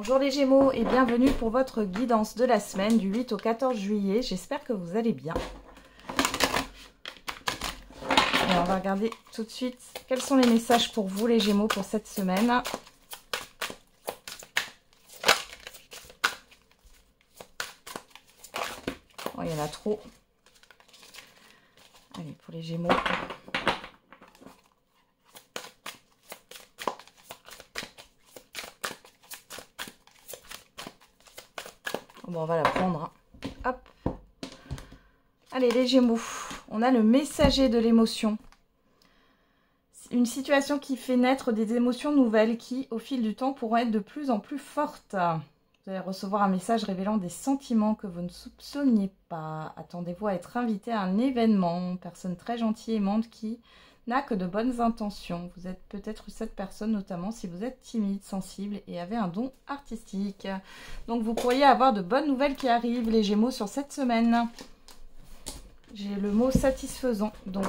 Bonjour les Gémeaux et bienvenue pour votre guidance de la semaine du 8 au 14 juillet. J'espère que vous allez bien. Et on va regarder tout de suite quels sont les messages pour vous les Gémeaux pour cette semaine. Oh, il y en a trop. Allez, pour les Gémeaux. Bon, on va la prendre. Hop. Allez, les Gémeaux. On a le messager de l'émotion. Une situation qui fait naître des émotions nouvelles qui, au fil du temps, pourront être de plus en plus fortes. Vous allez recevoir un message révélant des sentiments que vous ne soupçonniez pas. Attendez-vous à être invité à un événement. Une personne très gentille et aimante qui n'a que de bonnes intentions. Vous êtes peut-être cette personne, notamment si vous êtes timide, sensible et avez un don artistique. Donc vous pourriez avoir de bonnes nouvelles qui arrivent, les Gémeaux, sur cette semaine. J'ai le mot satisfaisant. Donc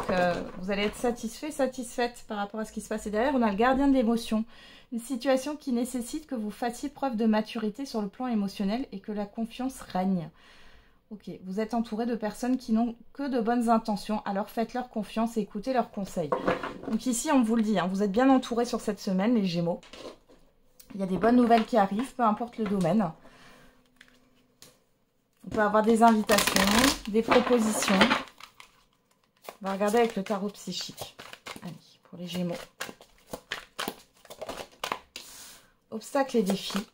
vous allez être satisfait, satisfaite par rapport à ce qui se passe. Et derrière, on a le gardien de l'émotion. Une situation qui nécessite que vous fassiez preuve de maturité sur le plan émotionnel et que la confiance règne. Ok, vous êtes entouré de personnes qui n'ont que de bonnes intentions, alors faites-leur confiance et écoutez leurs conseils. Donc ici, on vous le dit, hein, vous êtes bien entouré sur cette semaine, les Gémeaux. Il y a des bonnes nouvelles qui arrivent, peu importe le domaine. On peut avoir des invitations, des propositions. On va regarder avec le tarot psychique. Allez, pour les Gémeaux. Obstacles et défis.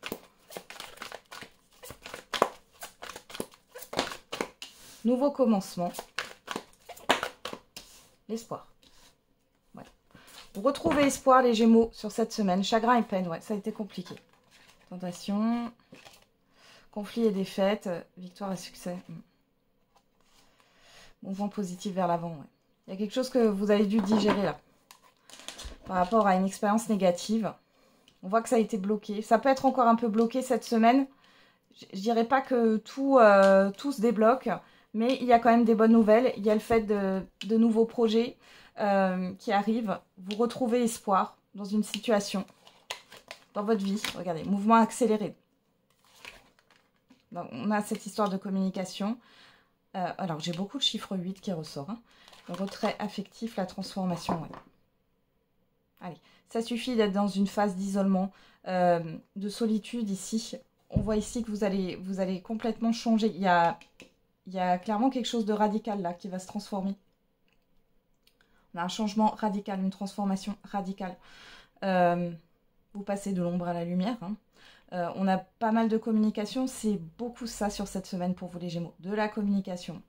Nouveau commencement. L'espoir. Ouais. Vous retrouvez espoir, les Gémeaux, sur cette semaine. Chagrin et peine, ouais, ça a été compliqué. Tentation. Conflit et défaite. Victoire et succès. Mouvement positif vers l'avant, ouais. Il y a quelque chose que vous avez dû digérer, là. Par rapport à une expérience négative. On voit que ça a été bloqué. Ça peut être encore un peu bloqué cette semaine. Je dirais pas que tout se débloque. Mais il y a quand même des bonnes nouvelles. Il y a le fait de nouveaux projets qui arrivent. Vous retrouvez espoir dans une situation, dans votre vie. Regardez, mouvement accéléré. Donc, on a cette histoire de communication. Alors, j'ai beaucoup de chiffre 8 qui ressort. Hein. Le retrait affectif, la transformation. Ouais. Allez, ça suffit d'être dans une phase d'isolement, de solitude ici. On voit ici que vous allez complètement changer. Il y a clairement quelque chose de radical là qui va se transformer. On a un changement radical, une transformation radicale. Vous passez de l'ombre à la lumière. Hein. On a pas mal de communication. C'est beaucoup ça sur cette semaine pour vous les Gémeaux. De la communication,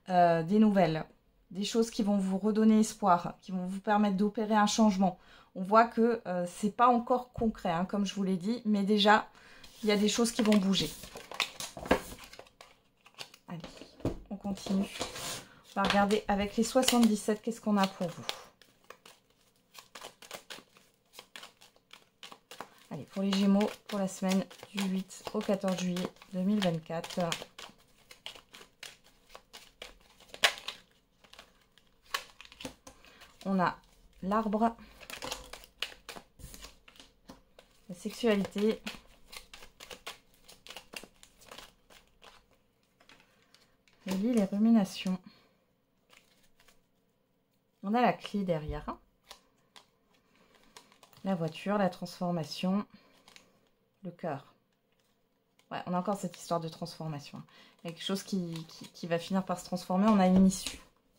des nouvelles, des choses qui vont vous redonner espoir, qui vont vous permettre d'opérer un changement. On voit que c'est pas encore concret, hein, comme je vous l'ai dit, mais déjà, il y a des choses qui vont bouger. Allez, on continue. On va regarder avec les 77, qu'est-ce qu'on a pour vous. Allez, pour les Gémeaux, pour la semaine du 8 au 14 juillet 2024. On a l'arbre, la sexualité, le lit, les ruminations. On a la clé derrière. Hein. La voiture, la transformation, le cœur. Ouais, on a encore cette histoire de transformation. Il y a quelque chose qui va finir par se transformer. On a une issue.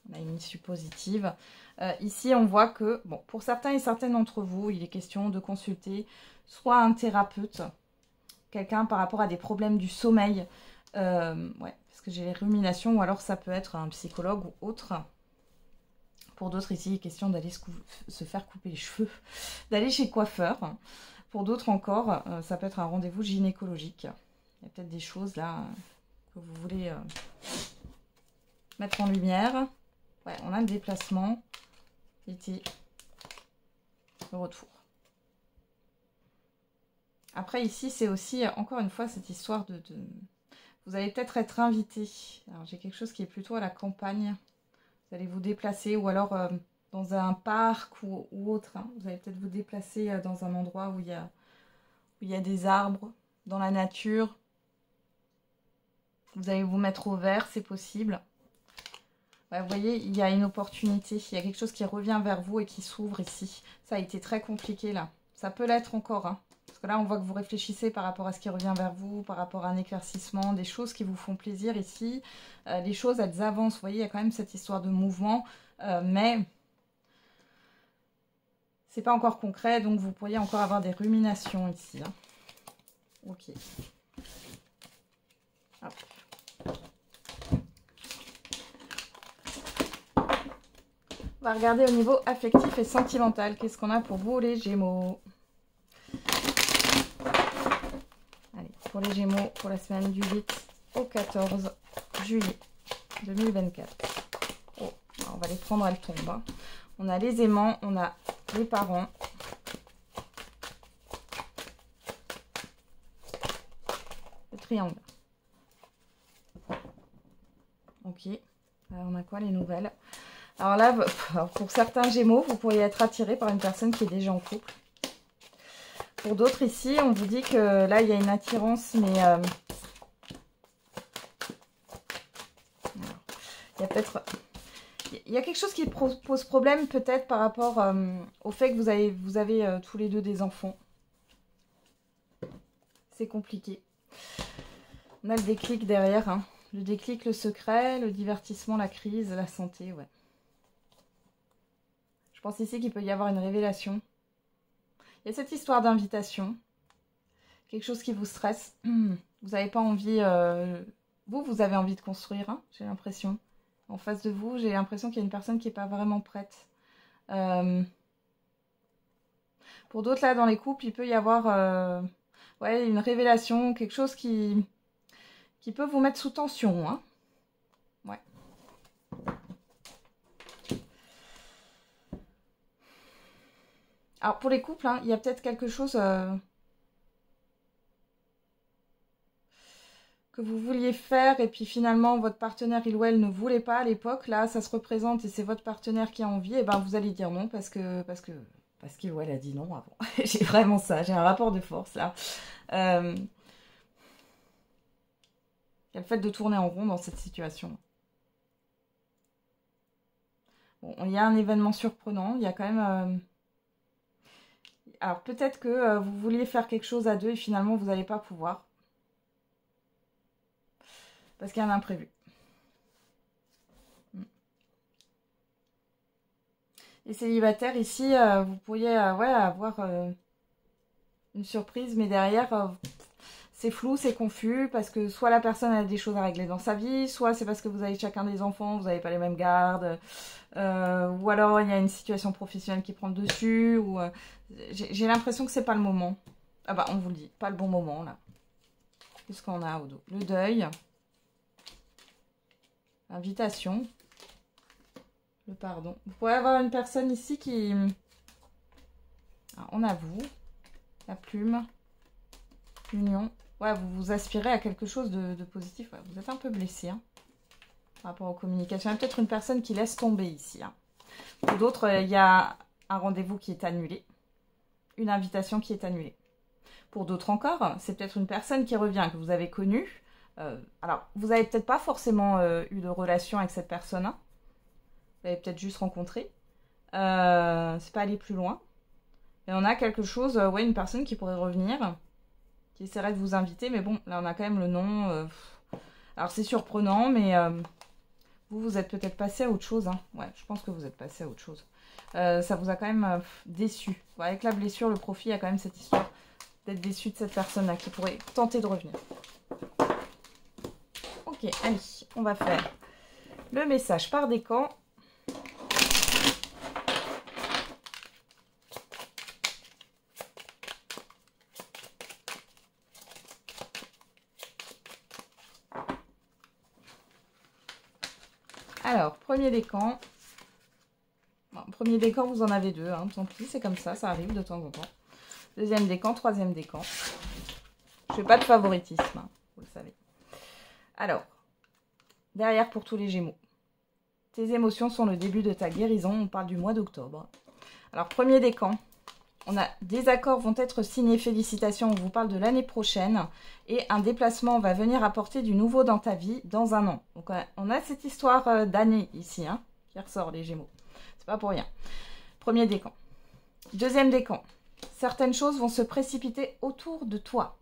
On a une issue positive. Ici, on voit que, bon, pour certains et certaines d'entre vous, il est question de consulter soit un thérapeute, quelqu'un par rapport à des problèmes du sommeil, ouais, parce que j'ai les ruminations, ou alors ça peut être un psychologue ou autre. Pour d'autres, ici, il est question d'aller se faire couper les cheveux, d'aller chez le coiffeur. Pour d'autres encore, ça peut être un rendez-vous gynécologique. Il y a peut-être des choses là que vous voulez mettre en lumière. Ouais, on a le déplacement, l'été, le retour. Après, ici, c'est aussi, encore une fois, cette histoire de... Vous allez peut-être être invité. Alors, j'ai quelque chose qui est plutôt à la campagne. Vous allez vous déplacer ou alors dans un parc ou autre. Hein. Vous allez peut-être vous déplacer dans un endroit où il y a des arbres. dans la nature. Vous allez vous mettre au vert, c'est possible. Ouais, vous voyez, il y a une opportunité. Il y a quelque chose qui revient vers vous et qui s'ouvre ici. Ça a été très compliqué là. Ça peut l'être encore. Hein. Parce que là, on voit que vous réfléchissez par rapport à ce qui revient vers vous, par rapport à un éclaircissement, des choses qui vous font plaisir ici. Les choses, elles avancent. Vous voyez, il y a quand même cette histoire de mouvement. Mais c'est pas encore concret. Donc, vous pourriez encore avoir des ruminations ici. Hein. Ok. Hop. On va regarder au niveau affectif et sentimental. Qu'est-ce qu'on a pour vous, les Gémeaux? Allez, pour les Gémeaux, pour la semaine du 8 au 14 juillet 2024. Oh, on va les prendre, elles tombent. Hein. On a les aimants, on a les parents. Le triangle. Ok. Alors, on a quoi, les nouvelles? Alors là, pour certains Gémeaux, vous pourriez être attiré par une personne qui est déjà en couple. Pour d'autres ici, on vous dit que là, il y a une attirance, mais il y a peut-être... Il y a quelque chose qui pose problème peut-être par rapport au fait que vous avez tous les deux des enfants. C'est compliqué. On a le déclic derrière. Hein. Le déclic, le secret, le divertissement, la crise, la santé, ouais. Je pense ici qu'il peut y avoir une révélation. Il y a cette histoire d'invitation. Quelque chose qui vous stresse. Vous n'avez pas envie... Vous avez envie de construire, hein, j'ai l'impression. En face de vous, j'ai l'impression qu'il y a une personne qui n'est pas vraiment prête. Pour d'autres, là, dans les couples, il peut y avoir ouais, une révélation, quelque chose qui peut vous mettre sous tension. Hein. Ouais. Alors, pour les couples, hein, il y a peut-être quelque chose que vous vouliez faire et puis finalement, votre partenaire, il ou elle, ne voulait pas à l'époque. Là, ça se représente et c'est votre partenaire qui a envie. Et ben, vous allez dire non parce qu'il ou elle a dit non avant. J'ai vraiment ça, j'ai un rapport de force là. Il y a le fait de tourner en rond dans cette situation. Bon, il y a un événement surprenant, il y a quand même... Alors peut-être que vous vouliez faire quelque chose à deux et finalement vous n'allez pas pouvoir. Parce qu'il y a un imprévu. Les célibataires ici, vous pourriez ouais, avoir une surprise, mais derrière, c'est flou, c'est confus, parce que soit la personne a des choses à régler dans sa vie, soit c'est parce que vous avez chacun des enfants, vous n'avez pas les mêmes gardes, ou alors il y a une situation professionnelle qui prend le dessus, ou j'ai l'impression que c'est pas le moment. Ah bah on vous le dit, pas le bon moment là. Qu'est-ce qu'on a au dos? Le deuil, l'invitation, le pardon. Vous pourrez avoir une personne ici qui... Alors, on a vous, la plume, l'union. Ouais, vous vous aspirez à quelque chose de positif. Ouais, vous êtes un peu blessé hein, par rapport aux communications. Il y a peut-être une personne qui laisse tomber ici. Hein. Pour d'autres, il y a un rendez-vous qui est annulé. Une invitation qui est annulée. Pour d'autres encore, c'est peut-être une personne qui revient, que vous avez connue. Alors, vous n'avez peut-être pas forcément eu de relation avec cette personne. Hein. Vous l'avez peut-être juste rencontré. C'est pas aller plus loin. Et on a quelque chose, ouais, une personne qui pourrait revenir, qui essaierait de vous inviter. Mais bon, là, on a quand même le nom. Alors, c'est surprenant, mais vous êtes peut-être passé à autre chose. Hein. Ouais, je pense que vous êtes passé à autre chose. Ça vous a quand même déçu. Ouais, avec la blessure, le profit, il y a quand même cette histoire d'être déçu de cette personne-là qui pourrait tenter de revenir. Ok, allez, on va faire le message par décan. Alors, premier décan. Bon, premier décan, vous en avez deux, hein, tant pis, c'est comme ça arrive de temps en temps. Deuxième décan, troisième décan. Je fais pas de favoritisme, hein, vous le savez. Alors, derrière pour tous les Gémeaux. Tes émotions sont le début de ta guérison. On parle du mois d'octobre. Alors, premier décan. On a des accords vont être signés, félicitations, on vous parle de l'année prochaine. Et un déplacement va venir apporter du nouveau dans ta vie dans un an. Donc on a cette histoire d'année ici, hein, qui ressort les Gémeaux. C'est pas pour rien. Premier décan. Deuxième décan. Certaines choses vont se précipiter autour de toi.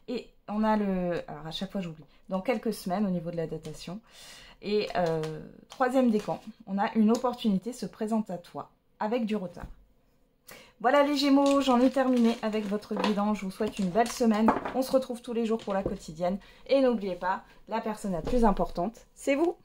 Et on a le... Alors à chaque fois j'oublie. Dans quelques semaines au niveau de la datation. Et troisième décan. On a une opportunité se présente à toi avec du retard. Voilà les Gémeaux, j'en ai terminé avec votre guidance. Je vous souhaite une belle semaine. On se retrouve tous les jours pour la quotidienne. Et n'oubliez pas, la personne la plus importante, c'est vous.